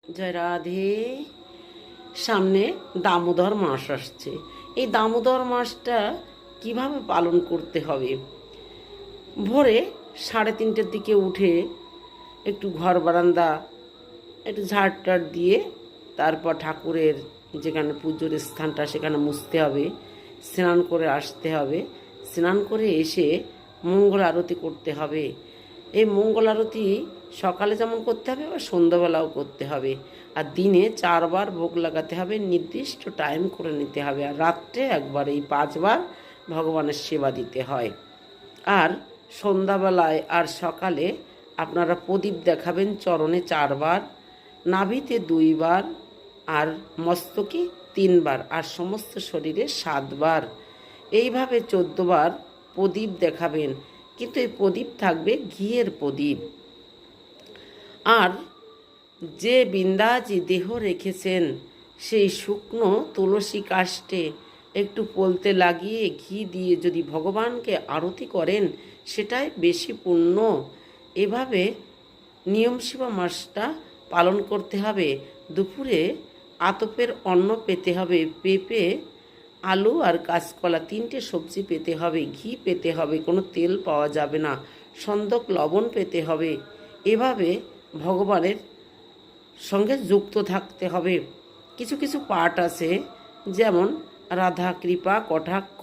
জয় রাধে। সামনে দামোদর মাস আসছে। এই দামোদর মাসটা কিভাবে পালন করতে হবে? ভোরে 3:30টার দিকে উঠে একটু ঘর বারান্দা একটু ঝাড় দিয়ে তারপর ঠাকুরের যেখানে পুজোর স্থানটা সেখানে মুছতে হবে, স্নান করে আসতে হবে। স্নান করে এসে মঙ্গল আরতি করতে হবে। এই মঙ্গল আরতি সকালে যেমন করতে হবে বা সন্ধ্যাবেলাও করতে হবে। আর দিনে 4বার ভোগ লাগাতে হবে, নির্দিষ্ট টাইম করে নিতে হবে। আর রাত্রে একবার, এই 5বার ভগবানের সেবা দিতে হয়। আর সন্ধ্যাবেলায় আর সকালে আপনারা প্রদীপ দেখাবেন চরণে 4বার, নাভিতে 2বার, আর মস্তকে 3বার, আর সমস্ত শরীরে 7বার। এইভাবে 14বার প্রদীপ দেখাবেন, কিন্তু এই প্রদীপ থাকবে ঘিয়ের প্রদীপ। আর যে বিন্দাজি দেহ রেখেছেন সেই শুকনো তুলসী কাষ্ঠে একটু পলতে লাগিয়ে ঘি দিয়ে যদি ভগবানকে আরতি করেন সেটাই বেশি পুণ্য। এভাবে নিয়ম সেবা মাসটা পালন করতে হবে। দুপুরে আতপের অন্ন পেতে হবে, পেঁপে, আলু আর কাঁচকলা 3টে সবজি পেতে হবে, ঘি পেতে হবে, কোনো তেল পাওয়া যাবে না, সন্দক লবণ পেতে হবে। এভাবে ভগবানের সঙ্গে যুক্ত থাকতে হবে। কিছু কিছু পাঠ আছে, যেমন রাধা কৃপা কটাক্ষ,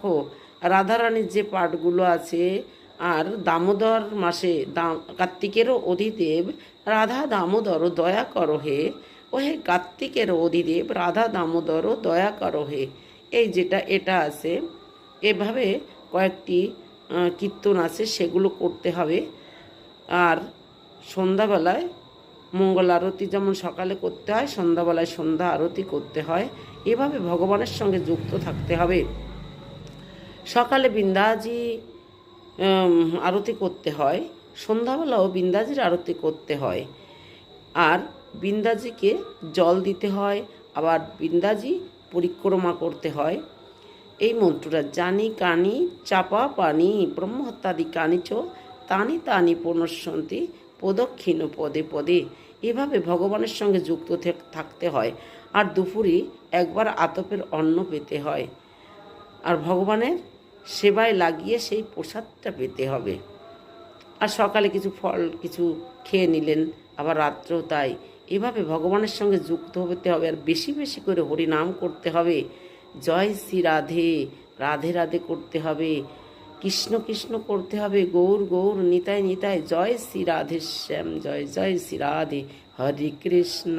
রাধারানীর যে পাঠগুলো আছে। আর দামোদর মাসে কার্তিকেরও অধিদেব রাধা দামোদর দয়া করো হে, ও হে কার্তিকের অধিদেব রাধা দামোদর দয়া করো হে। এই এটা আছে। এভাবে কয়েকটি কীর্তন আছে, সেগুলো করতে হবে। আর সন্ধ্যাবেলায় মঙ্গল আরতি যেমন সকালে করতে হয়, সন্ধ্যাবেলায় সন্ধ্যা আরতি করতে হয়। এভাবে ভগবানের সঙ্গে যুক্ত থাকতে হবে। সকালে বিন্দাজি আরতি করতে হয়, সন্ধ্যাবেলাও বিন্দাজির আরতি করতে হয়। আর বিন্দাজিকে জল দিতে হয়, আবার বিন্দাজি পরিক্রমা করতে হয়। এই মন্ত্রটা জানি কানি চাপা পানি ব্রহ্মহত্যাদি কানিচ তানি তানি পুনঃসন্তি প্রদক্ষিণ পদে পদে। এভাবে ভগবানের সঙ্গে যুক্ত থাকতে হয়। আর দুপুরে একবার আতপের অন্ন পেতে হয়, আর ভগবানের সেবায় লাগিয়ে সেই প্রসাদটা পেতে হবে। আর সকালে কিছু ফল কিছু খেয়ে নিলেন, আবার রাত্রেও তাই। এভাবে ভগবানের সঙ্গে যুক্ত হতে হবে। আর বেশি বেশি করে হরিনাম করতে হবে। জয় শ্রী রাধে, রাধে রাধে করতে হবে, কৃষ্ণ কৃষ্ণ করতে হবে, গৌর গৌর নিতাই নিতাই, জয় শ্রী রাধে শ্যাম, জয় জয় শ্রী রাধে, হরে কৃষ্ণ।